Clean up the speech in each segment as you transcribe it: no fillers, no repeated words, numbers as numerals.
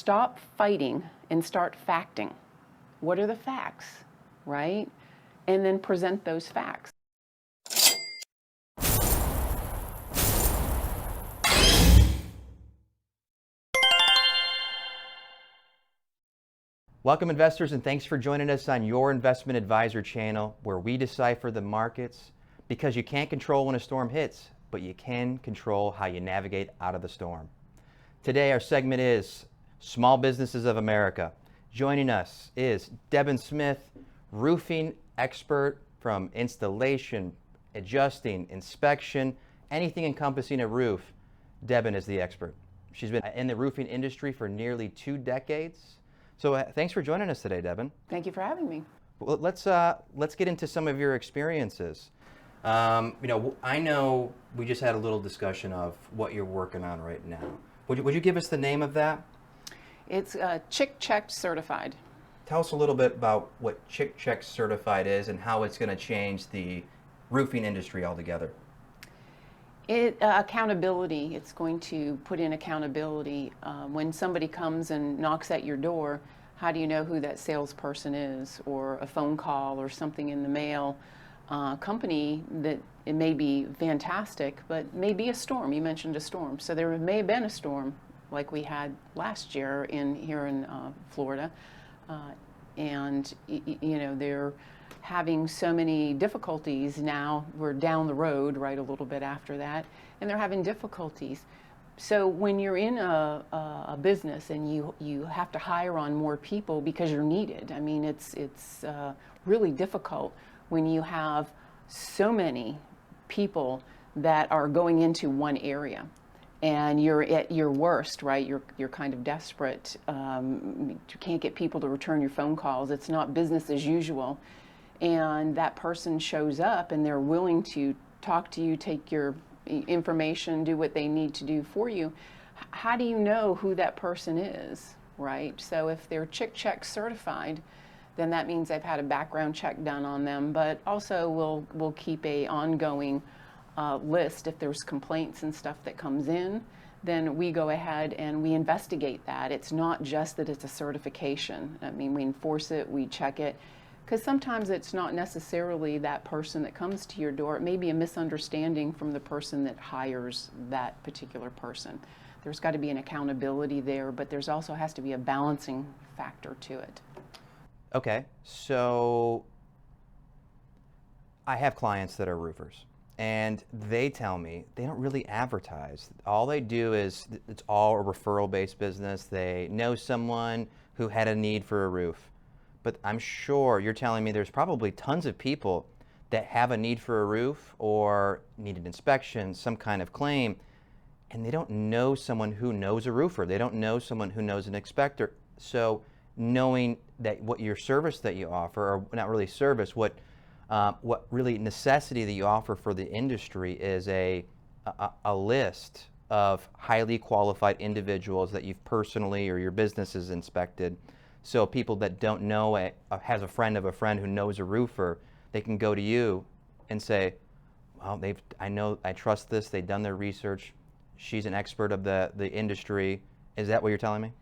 stop fighting and start facting. What are the facts, right? And then present those facts. Welcome investors, and thanks for joining us on your Investment Advisor channel, where we decipher the markets, because you can't control when a storm hits, but you can control how you navigate out of the storm. Today our segment is Small Businesses of America. Joining us is Debbin Smith, roofing expert from installation, adjusting, inspection, anything encompassing a roof. Debbin is the expert. She's been in the roofing industry for nearly 2 decades. So thanks for joining us today, Debbin. Thank you for having me. Well, let's get into some of your experiences. I know we just had a little discussion of what you're working on right now. Would you give us the name of that? It's Chick Checked Certified. Tell us a little bit about what Chick Check Certified is and how it's going to change the roofing industry altogether. Accountability. It's going to put in accountability. When somebody comes and knocks at your door, how do you know who that salesperson is, or a phone call or something in the mail? Company that it may be fantastic, but may be a storm. You mentioned a storm. So there may have been a storm like we had last year here in Florida. And they're having so many difficulties now. We're down the road, right, a little bit after that, and they're having difficulties. So when you're in a business and you have to hire on more people because you're needed, I mean, it's really difficult when you have so many people that are going into one area. And you're at your worst, right? You're kind of desperate. You can't get people to return your phone calls. It's not business as usual. And that person shows up and they're willing to talk to you, take your information, do what they need to do for you. How do you know who that person is, right? So if they're Chick Check certified, then that means they've had a background check done on them, but also we'll keep a ongoing list. If there's complaints and stuff that comes in, then we go ahead and we investigate that. It's not just that it's a certification. I mean, we enforce it, we check it, because sometimes it's not necessarily that person that comes to your door. It may be a misunderstanding from the person that hires that particular person. There's got to be an accountability there, but there's also has to be a balancing factor to it. Okay, so I have clients that are roofers, and they tell me they don't really advertise. All they do is, it's all a referral-based business. They know someone who had a need for a roof. But I'm sure you're telling me there's probably tons of people that have a need for a roof or need an inspection, some kind of claim, and they don't know someone who knows a roofer. They don't know someone who knows an inspector. So knowing that what your service that you offer, or not really service, what really necessity that you offer for the industry is a list of highly qualified individuals that you've personally or your business has inspected. So people that don't know has a friend of a friend who knows a roofer, they can go to you and say, well, I trust this, they've done their research, she's an expert of the industry. Is that what you're telling me?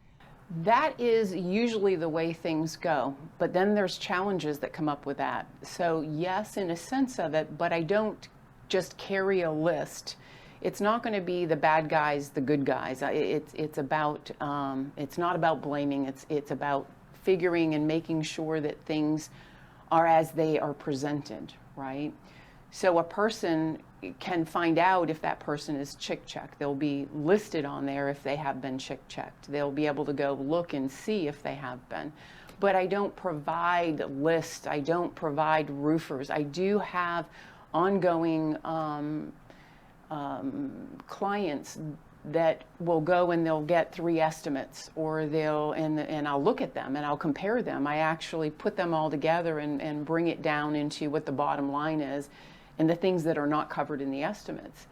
That is usually the way things go, but then there's challenges that come up with that. So yes, in a sense of it, but I don't just carry a list. It's not going to be the bad guys, the good guys. It's about, it's not about blaming. It's about figuring and making sure that things are as they are presented, right? So a person can find out if that person is Chick Checked. They'll be listed on there if they have been Chick Checked. They'll be able to go look and see if they have been. But I don't provide lists. I don't provide roofers. I do have ongoing clients that will go and they'll get 3 estimates, or and I'll look at them and I'll compare them. I actually put them all together and bring it down into what the bottom line is and the things that are not covered in the estimates,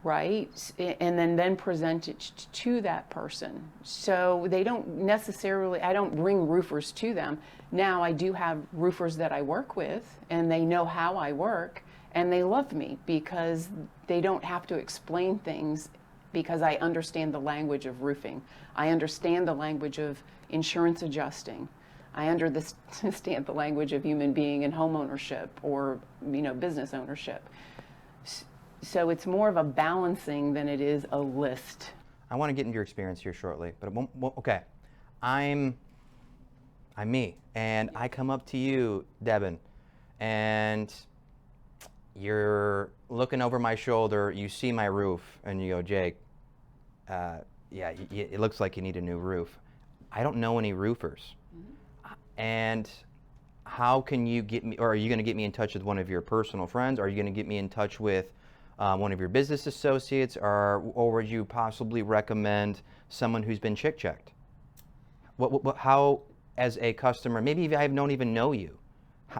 right? And then present it to that person. So they don't necessarily, I don't bring roofers to them. Now I do have roofers that I work with and they know how I work and they love me because they don't have to explain things because I understand the language of roofing. I understand the language of insurance adjusting. I understand the language of human being and home ownership or, business ownership. So it's more of a balancing than it is a list. I want to get into your experience here shortly, but okay. I'm me, and I come up to you, Debbin, and you're looking over my shoulder, you see my roof, and you go, Jake, it looks like you need a new roof. I don't know any roofers. And how can you get me, or are you going to get me in touch with one of your personal friends? Are you going to get me in touch with one of your business associates, or would you possibly recommend someone who's been chick checked? How, as a customer, maybe if I don't even know you,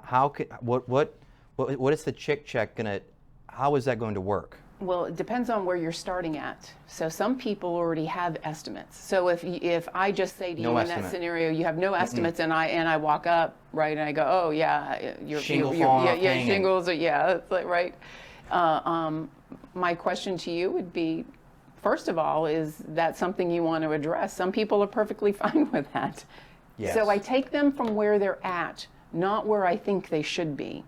what is the chick check gonna? How is that going to work? Well, it depends on where you're starting at. So some people already have estimates. So if I just say to you in that scenario, you have no estimates, and I walk up, right, and I go, oh yeah, shingles, it's like, right. My question to you would be, first of all, is that something you want to address? Some people are perfectly fine with that. Yes. So I take them from where they're at, not where I think they should be.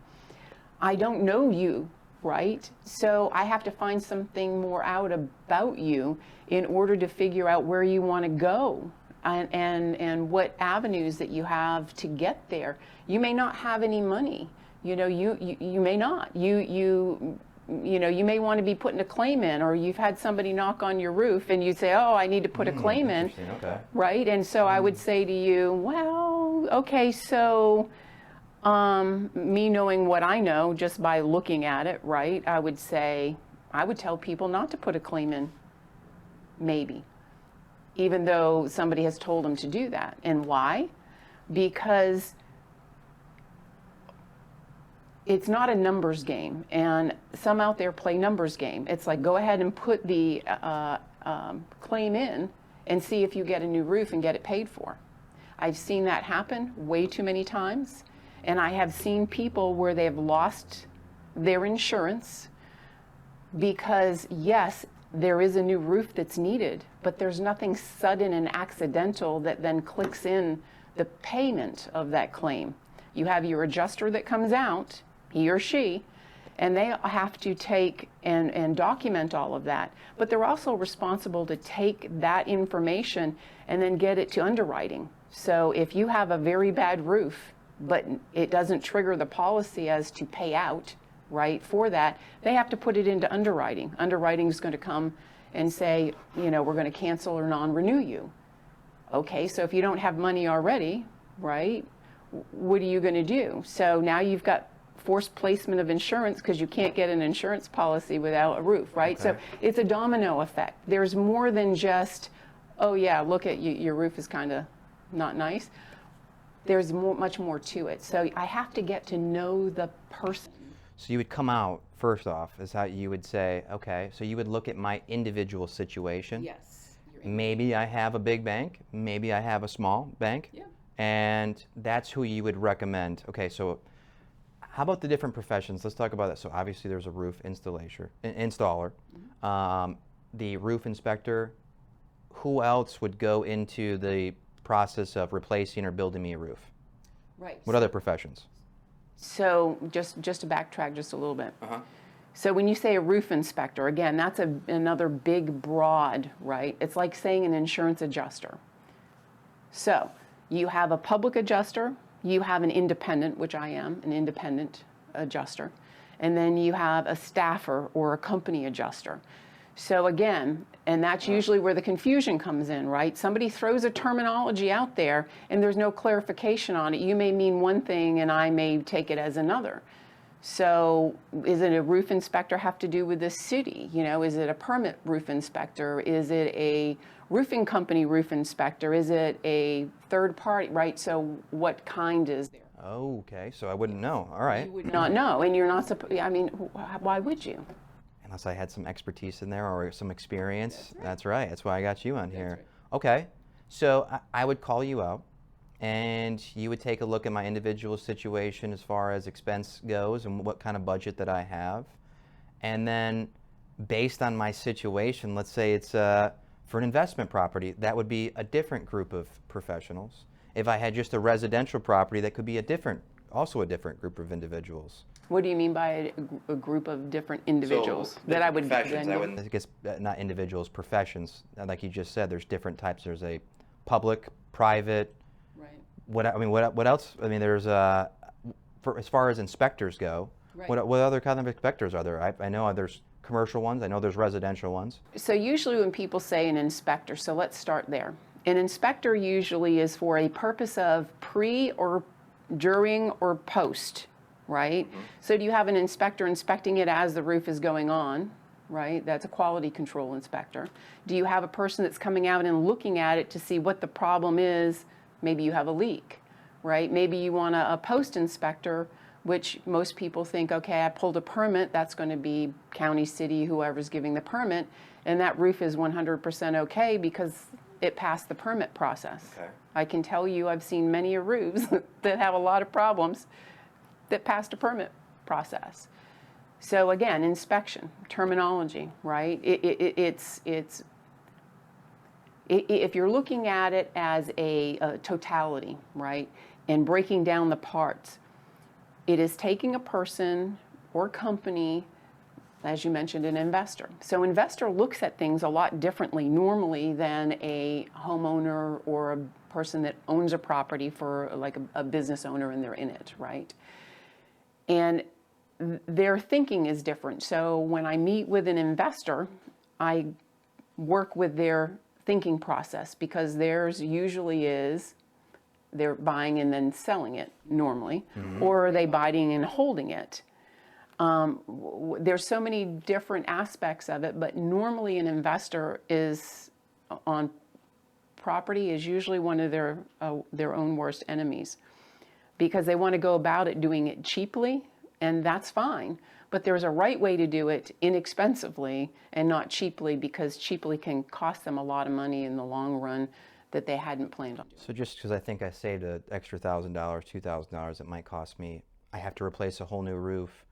I don't know you, right? So I have to find something more out about you in order to figure out where you want to go and what avenues that you have to get there. You may not have any money. You may not. You may want to be putting a claim in, or you've had somebody knock on your roof and you say, oh, I need to put a claim in, okay. Right? And so I would say to you, well, okay, so me knowing what I know just by looking at it, right, I would tell people not to put a claim in, maybe, even though somebody has told them to do that. And why? Because it's not a numbers game, and some out there play numbers game. It's like, go ahead and put the claim in and see if you get a new roof and get it paid for. I've seen that happen way too many times, and I have seen people where they have lost their insurance because, yes, there is a new roof that's needed, but there's nothing sudden and accidental that then clicks in the payment of that claim. You have your adjuster that comes out, he or she, and they have to take and document all of that. But they're also responsible to take that information and then get it to underwriting. So if you have a very bad roof, but it doesn't trigger the policy as to pay out, right, for that, they have to put it into underwriting. Underwriting is going to come and say, we're going to cancel or non-renew you. Okay, so if you don't have money already, right, what are you going to do? So now you've got forced placement of insurance because you can't get an insurance policy without a roof, right? Okay. So it's a domino effect. There's more than just, oh yeah, look at you, your roof is kind of not nice. There's much more to it. So I have to get to know the person. So you would come out, first off, is how you would say, okay, so you would look at my individual situation. Yes. Maybe I have a big bank, maybe I have a small bank, Yeah. and that's who you would recommend. Okay, so how about the different professions? Let's talk about that. So obviously there's a roof installer, the roof inspector. Who else would go into the process of replacing or building me a roof? Right. What other professions? So just to backtrack just a little bit. So when you say a roof inspector, again, that's another big, broad, right? It's like saying an insurance adjuster. So you have a public adjuster, you have an independent, which I am, an independent adjuster, and then you have a staffer or a company adjuster. So again, and that's usually where the confusion comes in, right? Somebody throws a terminology out there and there's no clarification on it. You may mean one thing and I may take it as another. So is it a roof inspector have to do with the city? Is it a permit roof inspector? Is it a roofing company roof inspector? Is it a third party, right? So what kind is there? Oh, okay, so I wouldn't know. All right. You would not know, and you're not supposed, why would you? Unless I had some expertise in there or some experience. That's right. That's why I got you on here. Okay. So I would call you out and you would take a look at my individual situation as far as expense goes and what kind of budget that I have. And then based on my situation, let's say it's for an investment property, that would be a different group of professionals. If I had just a residential property, that could be also a different group of individuals. What do you mean by a group of different individuals that I would professions? I guess not individuals, professions. Like you just said, there's different types. There's a public, private. Right. What else? I mean, there's as far as inspectors go. Right. What other kind of inspectors are there? I know there's commercial ones. I know there's residential ones. So usually when people say an inspector, so let's start there. An inspector usually is for a purpose of pre or during or post, right? Mm-hmm. So do you have an inspector inspecting it as the roof is going on, right? That's a quality control inspector. Do you have a person that's coming out and looking at it to see what the problem is? Maybe you have a leak, right? Maybe you want a post inspector, which most people think, okay, I pulled a permit, that's going to be county, city, whoever's giving the permit, and that roof is 100% okay because it passed the permit process. Okay. I can tell you I've seen many roofs that have a lot of problems that passed a permit process. So again, inspection, terminology, right? If you're looking at it as a totality, right, and breaking down the parts, it is taking a person or company, as you mentioned, an investor. So investor looks at things a lot differently normally than a homeowner or a person that owns a property for like a business owner and they're in it, right? And their thinking is different. So when I meet with an investor, I work with their thinking process because theirs usually is they're buying and then selling it normally, mm-hmm. or are they buying and holding it? There's so many different aspects of it, but normally an investor is on property is usually one of their own worst enemies because they want to go about it doing it cheaply, and that's fine. But there's a right way to do it inexpensively and not cheaply because cheaply can cost them a lot of money in the long run that they hadn't planned on. So just because I think I saved an extra $1,000, $2,000 it might cost me, I have to replace a whole new roof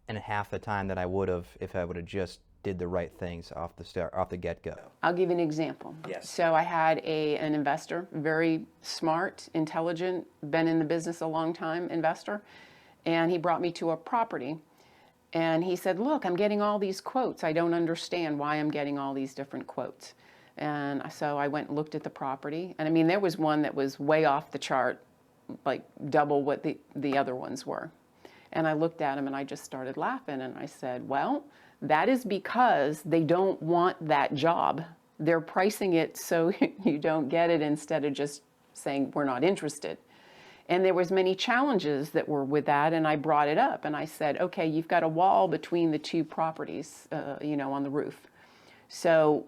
in half the time that I would have if I would have just did the right things off the get-go. I'll give you an example. Yes. So I had an investor, very smart, intelligent, been in the business a long time investor, and he brought me to a property. And he said, look, I'm getting all these quotes. I don't understand why I'm getting all these different quotes. And so I went and looked at the property. And I mean, there was one that was way off the chart, like double what the other ones were. And I looked at him and I just started laughing. And I said, well, that is because they don't want that job. They're pricing it so you don't get it instead of just saying, we're not interested. And there was many challenges that were with that, and I brought it up, and I said, okay, you've got a wall between the two properties, on the roof. So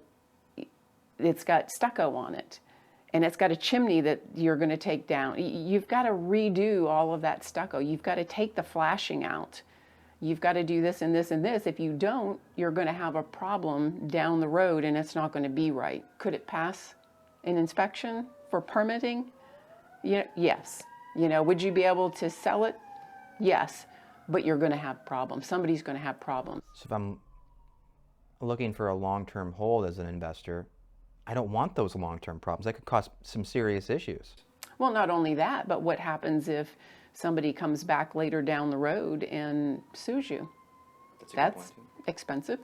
it's got stucco on it, and it's got a chimney that you're going to take down. You've got to redo all of that stucco. You've got to take the flashing out. You've got to do this and this and this. If you don't, you're going to have a problem down the road, and it's not going to be right. Could it pass an inspection for permitting? Yes. Would you be able to sell it? Yes, but you're going to have problems. Somebody's going to have problems. So if I'm looking for a long-term hold as an investor, I don't want those long-term problems. That could cause some serious issues. Well, not only that, but what happens if somebody comes back later down the road and sues you? That's expensive.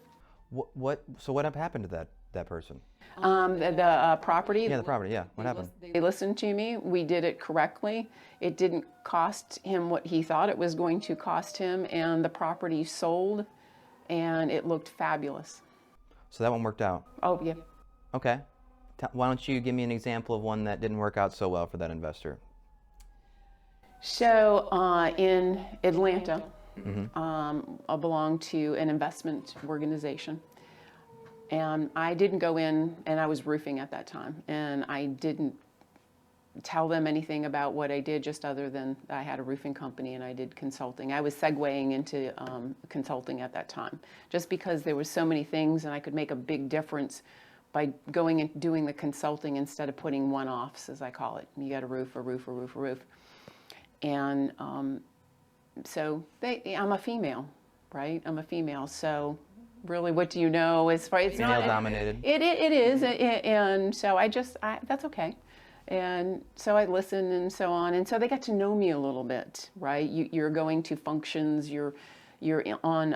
So what happened to that person? The property. Yeah, the property. Yeah. What happened? They listened to me. We did it correctly. It didn't cost him what he thought it was going to cost him, and the property sold, and it looked fabulous. So that one worked out? Oh, yeah. Okay. Why don't you give me an example of one that didn't work out so well for that investor? So in Atlanta, mm-hmm. I belong to an investment organization. And I didn't go in, and I was roofing at that time, and I didn't tell them anything about what I did, just other than I had a roofing company and I did consulting. I was segueing into consulting at that time, just because there was so many things, and I could make a big difference by going and doing the consulting instead of putting one-offs, as I call it. You got a roof, a roof, a roof, a roof. And so I'm a female, right? I'm a female, so really, what do you know? As far it's Male not dominated. It is, and so that's okay. And so I listened and so on, and so they got to know me a little bit, right? You're going to functions, you're on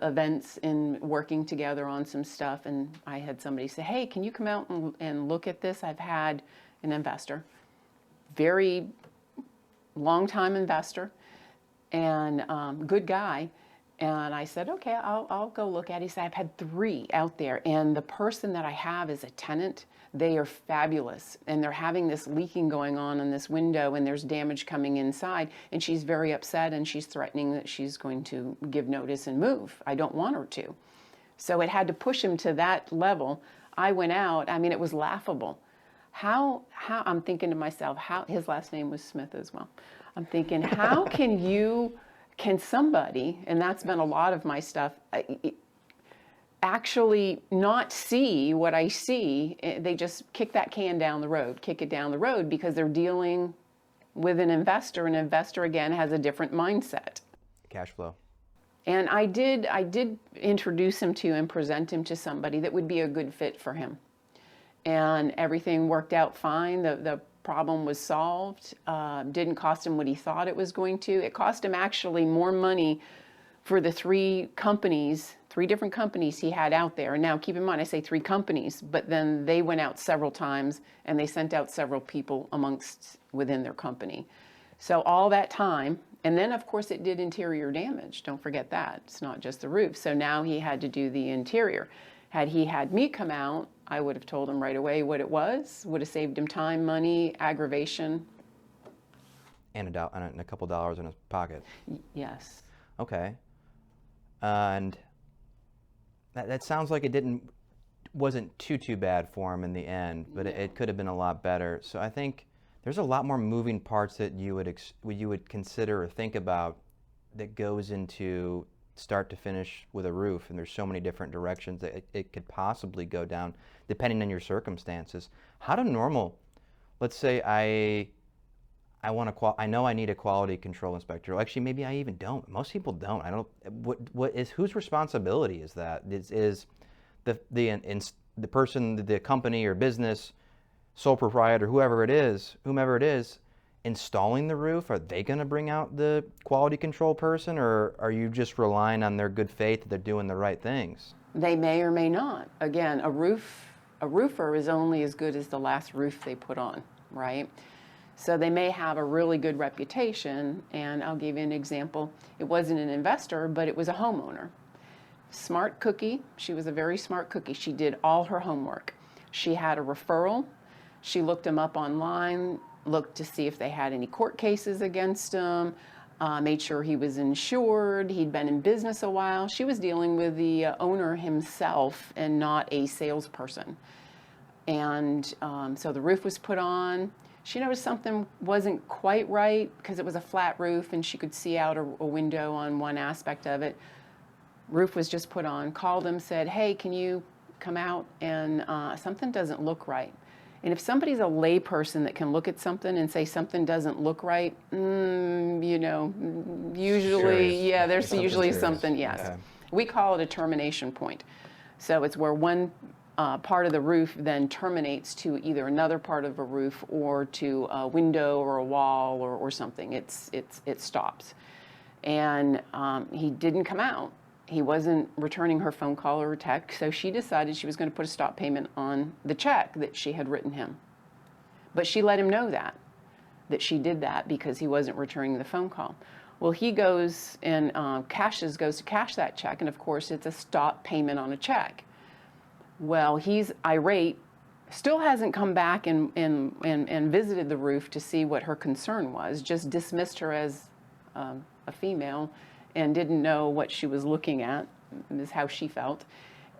events and working together on some stuff, and I had somebody say, hey, can you come out and look at this? I've had an investor, very long-time investor, and good guy. And I said, okay, I'll go look at it. He said, I've had 3 out there, and the person that I have is a tenant. They are fabulous, and they're having this leaking going on in this window, and there's damage coming inside, and she's very upset, and she's threatening that she's going to give notice and move. I don't want her to. So it had to push him to that level. I went out. I mean, it was laughable. How I'm thinking to myself, how his last name was Smith as well. I'm thinking, how can somebody, and that's been a lot of my stuff, actually not see what I see? They just kick that can down the road, kick it down the road, because they're dealing with an investor. An investor, again, has a different mindset. Cash flow. And I did introduce him to and present him to somebody that would be a good fit for him. And everything worked out fine. The problem was solved. Didn't cost him what he thought it was going to. It cost him actually more money for the 3 different companies he had out there. And now keep in mind, I say 3 companies, but then they went out several times and they sent out several people within their company. So all that time, and then of course it did interior damage. Don't forget that. It's not just the roof. So now he had to do the interior. Had he had me come out, I would have told him right away what it was, would have saved him time, money, aggravation. And a couple dollars in his pocket. Yes. Okay. And that sounds like it wasn't too bad for him in the end, but it could have been a lot better. So I think there's a lot more moving parts that you would consider or think about that goes into start to finish with a roof, and there's so many different directions that it could possibly go down depending on your circumstances. How do normal, let's say I know I need a quality control inspector. Well, actually, maybe I even don't. Most people don't. I don't. Whose responsibility is that? Is the person, the company or business, sole proprietor, whomever it is, installing the roof? Are they going to bring out the quality control person, or are you just relying on their good faith that they're doing the right things? They may or may not. Again, a roofer is only as good as the last roof they put on, right? So they may have a really good reputation, and I'll give you an example. It wasn't an investor, but it was a homeowner. Smart cookie. She was a very smart cookie. She did all her homework. She had a referral. She looked him up online, looked to see if they had any court cases against him, made sure he was insured, he'd been in business a while. She was dealing with the owner himself and not a salesperson. And so the roof was put on. She noticed something wasn't quite right because it was a flat roof and she could see out a window on one aspect of it. Roof was just put on, called him, said, hey, can you come out, and something doesn't look right. And if somebody's a layperson that can look at something and say something doesn't look right, usually, yeah, there's usually something, yes. Okay. We call it a termination point. So it's where one part of the roof then terminates to either another part of a roof or to a window or a wall or something. It stops. And he didn't come out. He wasn't returning her phone call or text, so she decided she was going to put a stop payment on the check that she had written him. But she let him know that she did that because he wasn't returning the phone call. Well, he goes and goes to cash that check, and of course it's a stop payment on a check. Well, he's irate, still hasn't come back and visited the roof to see what her concern was, just dismissed her as a female and didn't know what she was looking at, is how she felt.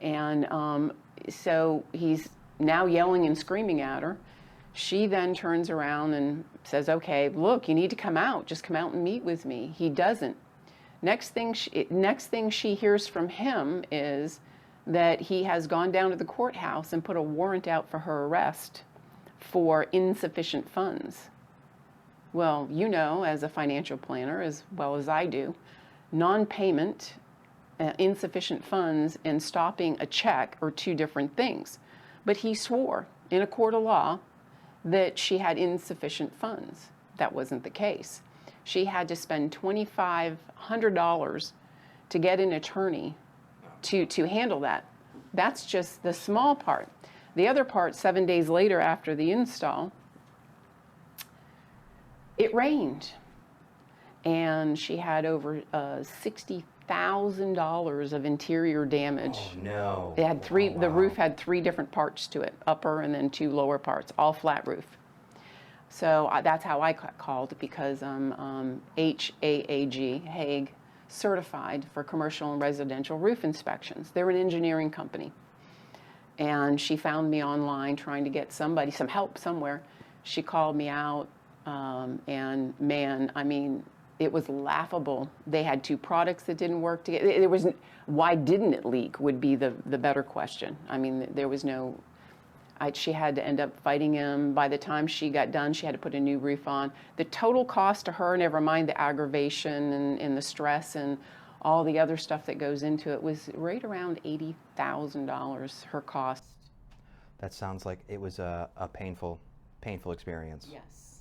And so he's now yelling and screaming at her. She then turns around and says, okay, look, you need to come out. Just come out and meet with me. He doesn't. Next thing she hears from him is that he has gone down to the courthouse and put a warrant out for her arrest for insufficient funds. Well, you know, as a financial planner, as well as I do, non-payment insufficient funds and stopping a check are two different things. But he swore in a court of law that she had insufficient funds. That wasn't the case. She had to spend $2,500 to get an attorney to handle that. That's just the small part. The other part, 7 days later after the install, it rained. And she had over $60,000 of interior damage. Oh, no. It had three. Oh, The wow. roof had three different parts to it: upper and then two lower parts, all flat roof. So that's how I called, because I'm HAAG, Hague, certified for commercial and residential roof inspections. They're an engineering company. And she found me online trying to get some help somewhere. She called me out, and man, I mean, it was laughable. They had two products that didn't work together. Why didn't it leak would be the better question. I mean, there was no, she had to end up fighting him. By the time she got done, she had to put a new roof on. The total cost to her, never mind the aggravation and the stress and all the other stuff that goes into it, was right around $80,000, her cost. That sounds like it was a painful experience. Yes.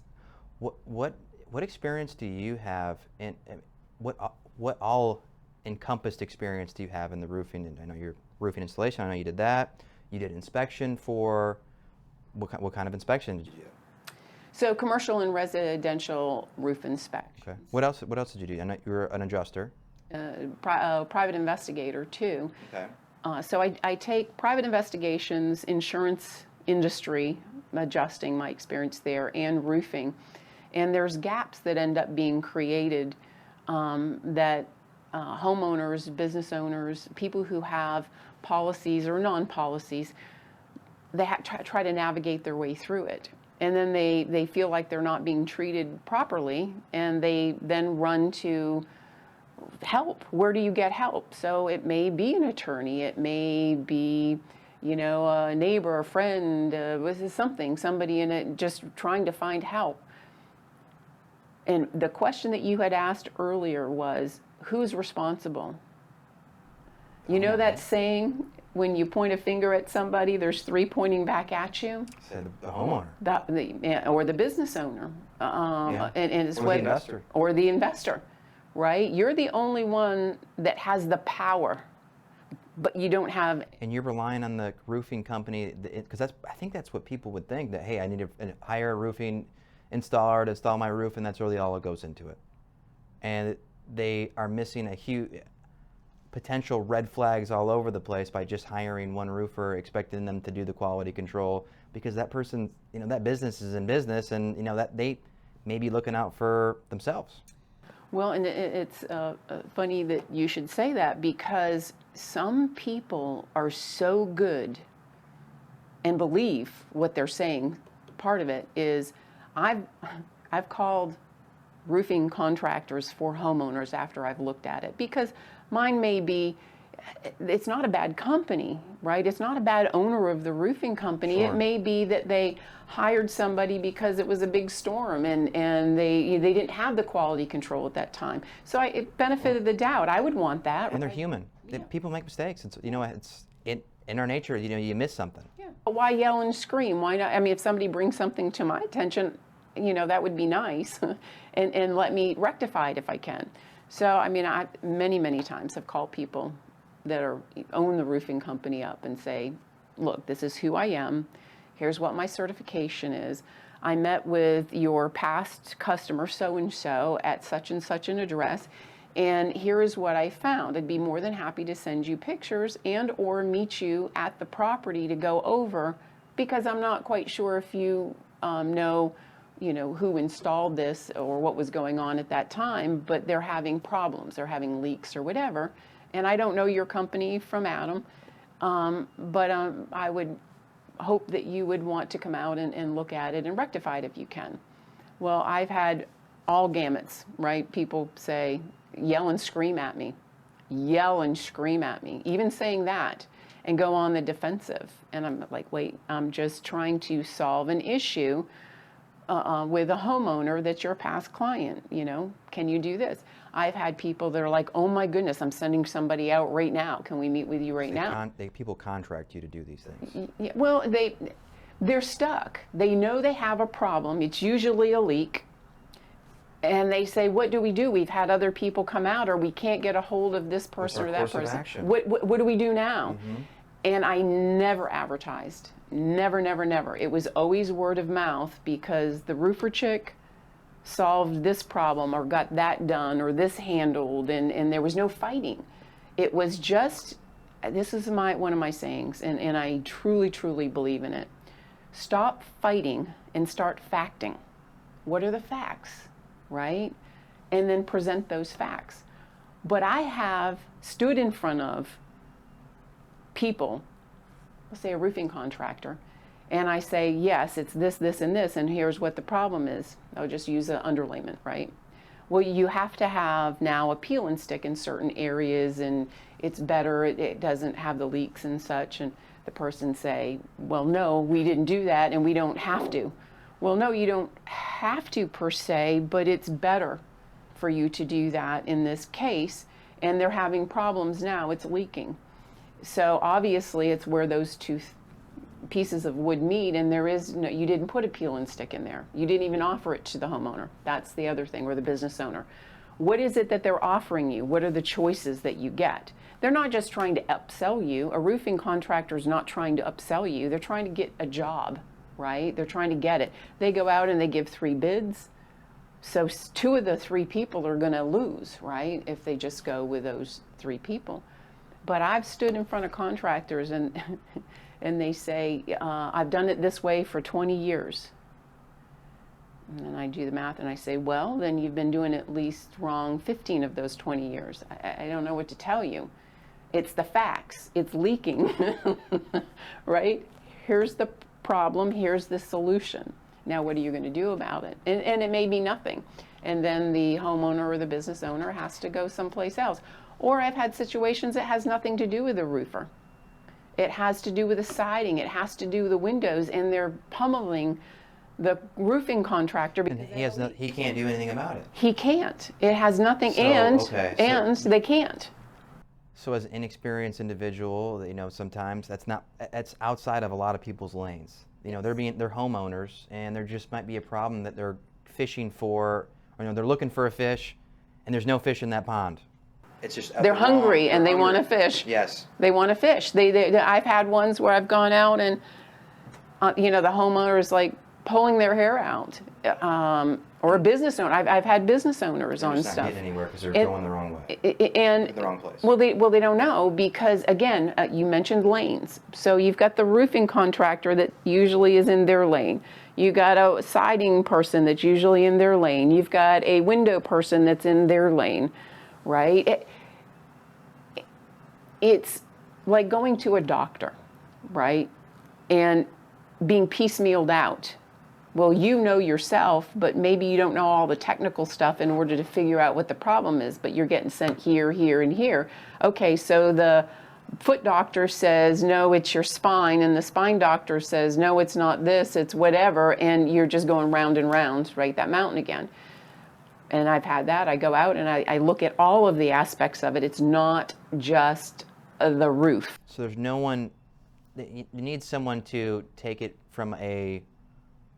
What experience do you have in what all encompassed experience do you have in the roofing? And I know your roofing installation. I know you did that. You did inspection for what kind of inspection did you do? So commercial and residential roof inspection. Okay. What else did you do? I know you were an adjuster. Private investigator too. Okay. So I take private investigations, insurance industry, adjusting my experience there, and roofing. And there's gaps that end up being created that homeowners, business owners, people who have policies or non-policies, they try to navigate their way through it. And then they feel like they're not being treated properly, and they then run to help. Where do you get help? So it may be an attorney, it may be, a neighbor, a friend, somebody in it, just trying to find help. And the question that you had asked earlier was, who's responsible? You know that saying, when you point a finger at somebody, there's three pointing back at you? Said the homeowner. Or the business owner. Yeah. And it's Or the investor. Or the investor, right? You're the only one that has the power, but you don't have. And you're relying on the roofing company, because I think that's what people would think, that, hey, I need to hire a roofing installer to install my roof, and that's really all that goes into it. And they are missing a huge potential red flags all over the place by just hiring one roofer, expecting them to do the quality control, because that person, that business is in business, and that they may be looking out for themselves. Well, and it's funny that you should say that, because some people are so good and believe what they're saying. Part of it is I've called roofing contractors for homeowners after I've looked at it, because mine may be, it's not a bad company, right? It's not a bad owner of the roofing company. Sure. It may be that they hired somebody because it was a big storm and they didn't have the quality control at that time. So it benefited the doubt. I would want that. And they're right? human. Yeah. People make mistakes. It's in our nature. You miss something. Yeah. Why yell and scream? Why not? I mean, if somebody brings something to my attention, that would be nice, and let me rectify it if I can. So, I mean, I many times have called people that own the roofing company up and say, look, this is who I am. Here's what my certification is. I met with your past customer, so-and-so, at such and such an address, and here is what I found. I'd be more than happy to send you pictures and or meet you at the property to go over, because I'm not quite sure if you know who installed this or what was going on at that time, but they're having problems, they're having leaks or whatever. And I don't know your company from Adam, but I would hope that you would want to come out and look at it and rectify it if you can. Well, I've had all gamuts, right? People say, yell and scream at me, even saying that, and go on the defensive. And I'm like, wait, I'm just trying to solve an issue with a homeowner that's your past client, can you do this? I've had people that are like, oh my goodness, I'm sending somebody out right now. Can we meet with you right now? People contract you to do these things. Yeah, well, they're stuck. They know they have a problem. It's usually a leak. And they say, what do we do? We've had other people come out, or we can't get a hold of this person or that person. What do we do now? Mm-hmm. And I never advertised. Never, never, never. It was always word of mouth, because the roofer chick solved this problem or got that done or this handled, and there was no fighting. It was just, this is one of my sayings, and I truly, truly believe in it. Stop fighting and start facting. What are the facts, right? And then present those facts. But I have stood in front of people, let's say a roofing contractor, and I say, yes, it's this, this, and this, and here's what the problem is. I'll just use an underlayment, right? Well, you have to have now a peel and stick in certain areas, and it's better, it doesn't have the leaks and such, and the person say, well, no, we didn't do that, and we don't have to. Well, no, you don't have to per se, but it's better for you to do that in this case, and they're having problems now, it's leaking. So obviously it's where those two pieces of wood meet, and there is no, you didn't put a peel and stick in there. You didn't even offer it to the homeowner. That's the other thing, or the business owner. What is it that they're offering you? What are the choices that you get? They're not just trying to upsell you. A roofing contractor is not trying to upsell you. They're trying to get a job, right? They're trying to get it. They go out and they give 3 bids. So 2 of the 3 people are going to lose, right? If they just go with those 3 people. But I've stood in front of contractors and and they say, I've done it this way for 20 years. And then I do the math and I say, well, then you've been doing at least wrong 15 of those 20 years. I don't know what to tell you. It's the facts. It's leaking, right? Here's the problem. Here's the solution. Now, what are you going to do about it? And it may be nothing. And then the homeowner or the business owner has to go someplace else. Or I've had situations that has nothing to do with the roofer. It has to do with the siding. It has to do with the windows, and they're pummeling the roofing contractor because he can't do anything about it. He can't. It has nothing, they can't. So as an inexperienced individual, sometimes that's outside of a lot of people's lanes. They're homeowners, and there just might be a problem that they're fishing for, or they're looking for a fish, and there's no fish in that pond. It's just they're hungry and they want to fish. Yes, they want to fish. I've had ones where I've gone out and the homeowner is like pulling their hair out, or a business owner. I've had business owners on stuff. They're not getting anywhere because they're going the wrong way. And the wrong place. Well, they don't know because again, you mentioned lanes. So you've got the roofing contractor that usually is in their lane. You got a siding person that's usually in their lane. You've got a window person that's in their lane. Right? It's like going to a doctor, right? And being piecemealed out. Well, you know yourself, but maybe you don't know all the technical stuff in order to figure out what the problem is, but you're getting sent here, here, and here. Okay, so the foot doctor says, no, it's your spine, and the spine doctor says, no, it's not this, it's whatever, and you're just going round and round, right, that mountain again. And I've had that. I go out and I look at all of the aspects of it. It's not just the roof. So there's no one, you need someone to take it from a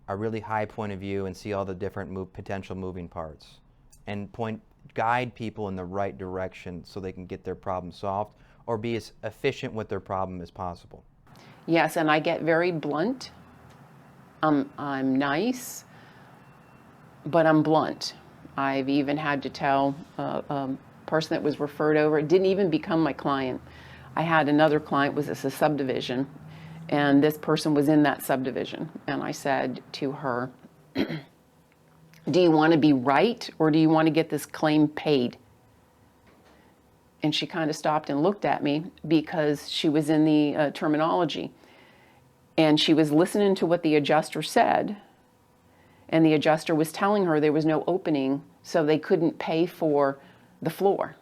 really high point of view and see all the different potential moving parts and guide people in the right direction so they can get their problem solved or be as efficient with their problem as possible. Yes, and I get very blunt. I'm nice, but I'm blunt. I've even had to tell a person that was referred over, it didn't even become my client. I had another client, was this a subdivision, and this person was in that subdivision. And I said to her, do you want to be right or do you want to get this claim paid? And she kind of stopped and looked at me because she was in the terminology. And she was listening to what the adjuster said. And the adjuster was telling her there was no opening, so they couldn't pay for the floor.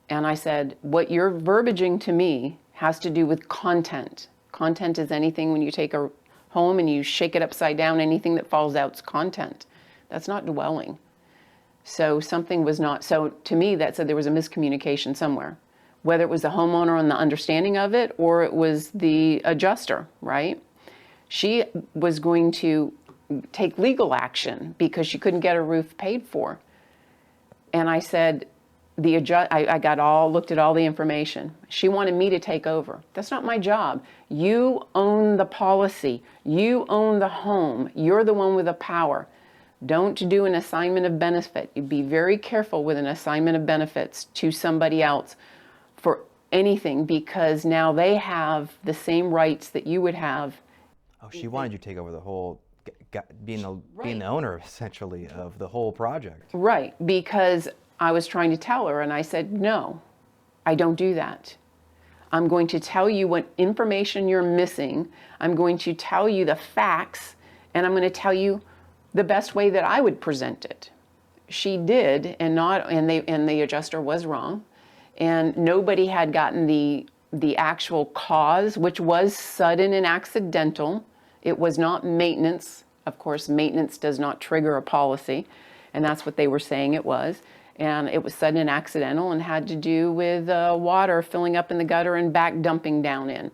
And I said, what you're verbiaging to me has to do with content. Content is anything when you take a home and you shake it upside down, anything that falls out's content. That's not dwelling. So something was not, so to me that said there was a miscommunication somewhere, whether it was the homeowner on the understanding of it or it was the adjuster, right? She was going to take legal action because she couldn't get her roof paid for. And I said, I looked at all the information. She wanted me to take over. That's not my job. You own the policy. You own the home. You're the one with the power. Don't do an assignment of benefit. You be very careful with an assignment of benefits to somebody else for anything, because now they have the same rights that you would have. Oh, she wanted you to take over the whole, being the owner essentially of the whole project. Right, because I was trying to tell her and I said, no, I don't do that. I'm going to tell you what information you're missing. I'm going to tell you the facts, and I'm going to tell you the best way that I would present it. She did, and the adjuster was wrong, and nobody had gotten the actual cause, which was sudden and accidental. It was not maintenance. Of course, maintenance does not trigger a policy, and that's what they were saying it was. And it was sudden and accidental and had to do with water filling up in the gutter and back dumping down in.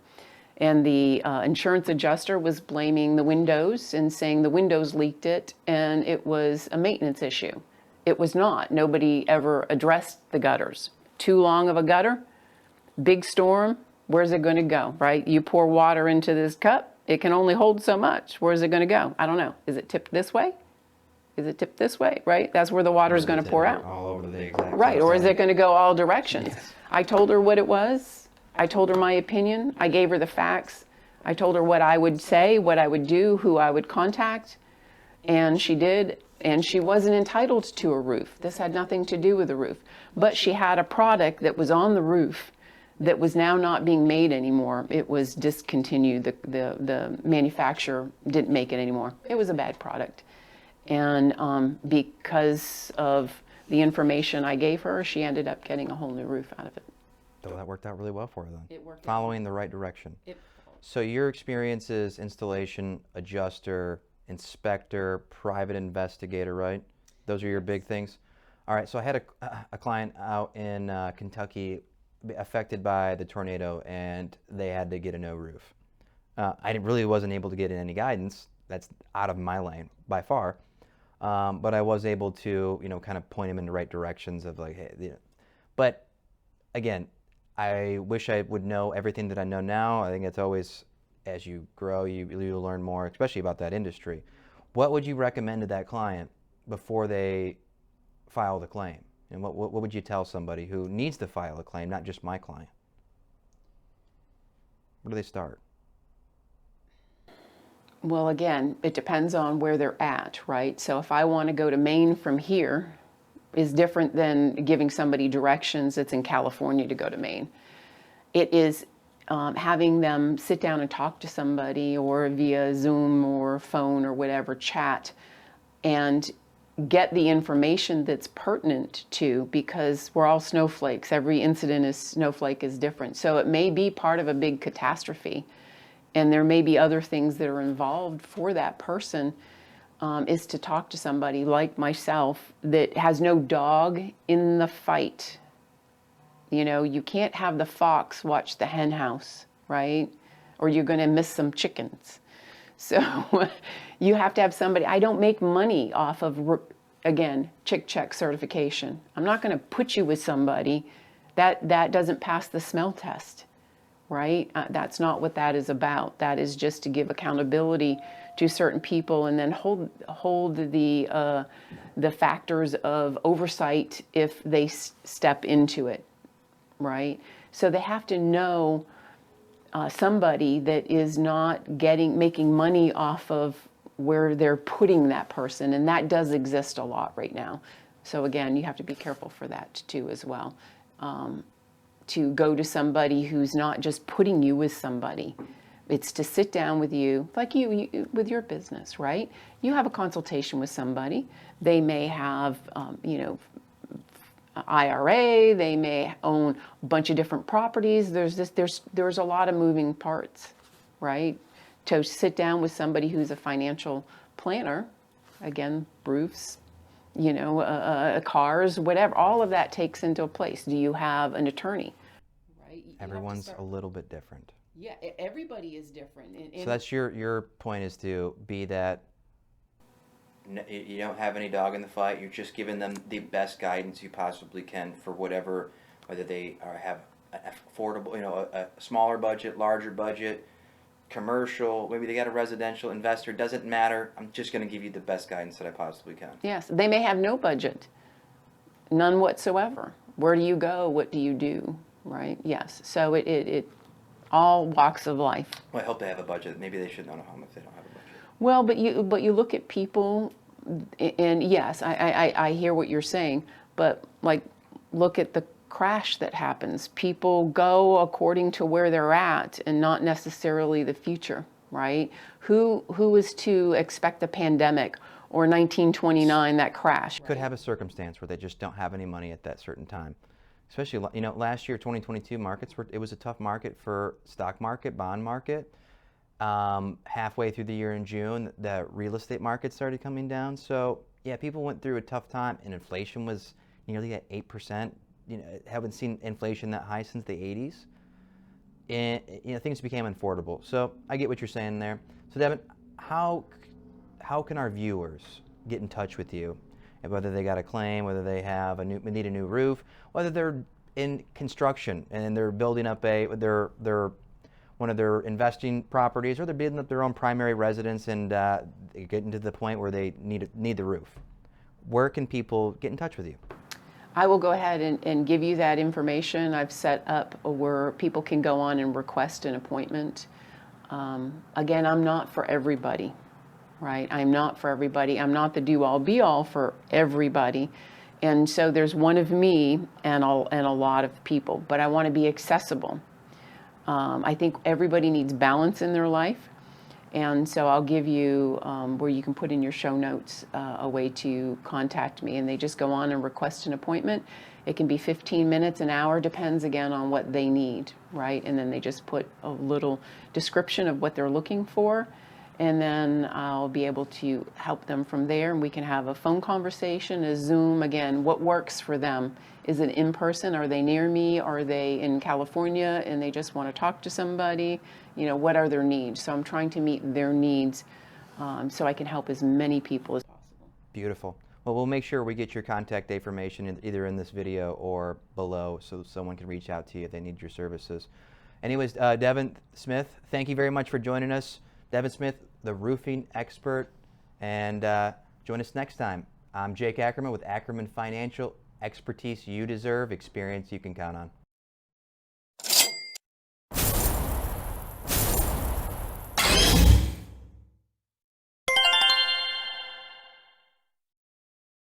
And the insurance adjuster was blaming the windows and saying the windows leaked it and it was a maintenance issue. It was not. Nobody ever addressed the gutters. Too long of a gutter, big storm, where's it going to go, right? You pour water into this cup, it can only hold so much. Where's it going to go? I don't know. Is it tipped this way? Is it tipped this way, right? That's where the water is going to pour out. All over the exact right, or is it going to go all directions? Yes. I told her what it was. I told her my opinion. I gave her the facts. I told her what I would say, what I would do, who I would contact, and she did. And she wasn't entitled to a roof. This had nothing to do with the roof. But she had a product that was on the roof that was now not being made anymore. It was discontinued. The manufacturer didn't make it anymore. It was a bad product. And because of the information I gave her, she ended up getting a whole new roof out of it. So that worked out really well for her then. It worked Following the right direction. So your experiences, installation, adjuster, inspector, private investigator, right? Those are your big things. All right, so I had a client out in Kentucky affected by the tornado, and they had to get a no roof. I really wasn't able to get any guidance. That's out of my lane by far. But I was able to, kind of point him in the right directions of like, hey, but again, I wish I would know everything that I know now. I think it's always, as you grow, you learn more, especially about that industry. What would you recommend to that client before they file the claim? And what would you tell somebody who needs to file a claim, not just my client? Where do they start? Well, again, it depends on where they're at, right? So if I want to go to Maine from here, is different than giving somebody directions that's in California to go to Maine. It is having them sit down and talk to somebody, or via Zoom or phone or whatever, chat, and get the information that's pertinent to, because we're all snowflakes. Every snowflake is different. So it may be part of a big catastrophe, and there may be other things that are involved for that person. Is to talk to somebody like myself that has no dog in the fight. You can't have the fox watch the hen house, right? Or you're going to miss some chickens. So you have to have somebody. I don't make money off of, again, chick check certification. I'm not going to put you with somebody that doesn't pass the smell test, right? That's not what that is about. That is just to give accountability to certain people, and then hold the factors of oversight if they step into it, right? So they have to know somebody that is not making money off of where they're putting that person, and that does exist a lot right now. So again, you have to be careful for that too as well. To go to somebody who's not just putting you with somebody. It's to sit down with you, like you with your business, right? You have a consultation with somebody. They may have, IRA. They may own a bunch of different properties. There's a lot of moving parts, right? to sit down with somebody who's a financial planner, again, roofs, cars, whatever, all of that takes into place. Do you have an attorney? Right? Everyone's a little bit different. Yeah, everybody is different. So that's your point, is to be that you don't have any dog in the fight. You're just giving them the best guidance you possibly can for whatever, whether they have an affordable, a smaller budget, larger budget, commercial, maybe they got a residential investor, doesn't matter. I'm just going to give you the best guidance that I possibly can. Yes, they may have no budget, none whatsoever. Where do you go? What do you do? Right? Yes. So it all walks of life. Well, I hope they have a budget. Maybe they shouldn't own a home if they don't have a budget. Well, but you look at people, and yes, I hear what you're saying, but like look at the crash that happens. People go according to where they're at and not necessarily the future, right? Who is to expect a pandemic or 1929, that crash? Could have a circumstance where they just don't have any money at that certain time. Especially, last year, 2022 it was a tough market for stock market, bond market. Halfway through the year in June, the real estate market started coming down. So yeah, people went through a tough time, and inflation was nearly at 8%. Haven't seen inflation that high since the 80s. And things became unaffordable. So I get what you're saying there. So Debbin, how can our viewers get in touch with you? And whether they got a claim, whether they need a new roof, whether they're in construction and they're building up one of their investing properties, or they're building up their own primary residence and getting to the point where they need the roof. Where can people get in touch with you? I will go ahead and give you that information. I've set up where people can go on and request an appointment. Again, I'm not for everybody, right? I'm not for everybody. I'm not the do-all, be-all for everybody. And so there's one of me and a lot of people, but I want to be accessible. I think everybody needs balance in their life. And so I'll give you, where you can put in your show notes, a way to contact me. And they just go on and request an appointment. It can be 15 minutes, an hour, depends again on what they need, right? And then they just put a little description of what they're looking for. And then I'll be able to help them from there. And we can have a phone conversation, a Zoom, again, what works for them. Is it in person? Are they near me? Are they in California and they just want to talk to somebody? What are their needs? So I'm trying to meet their needs so I can help as many people as possible. Beautiful. Well, we'll make sure we get your contact information either in this video or below so someone can reach out to you if they need your services. Anyways, Debbin Smith, thank you very much for joining us. Debbin Smith, the roofing expert, and join us next time. I'm Jake Ackerman with Ackerman Financial. Expertise you deserve, experience you can count on.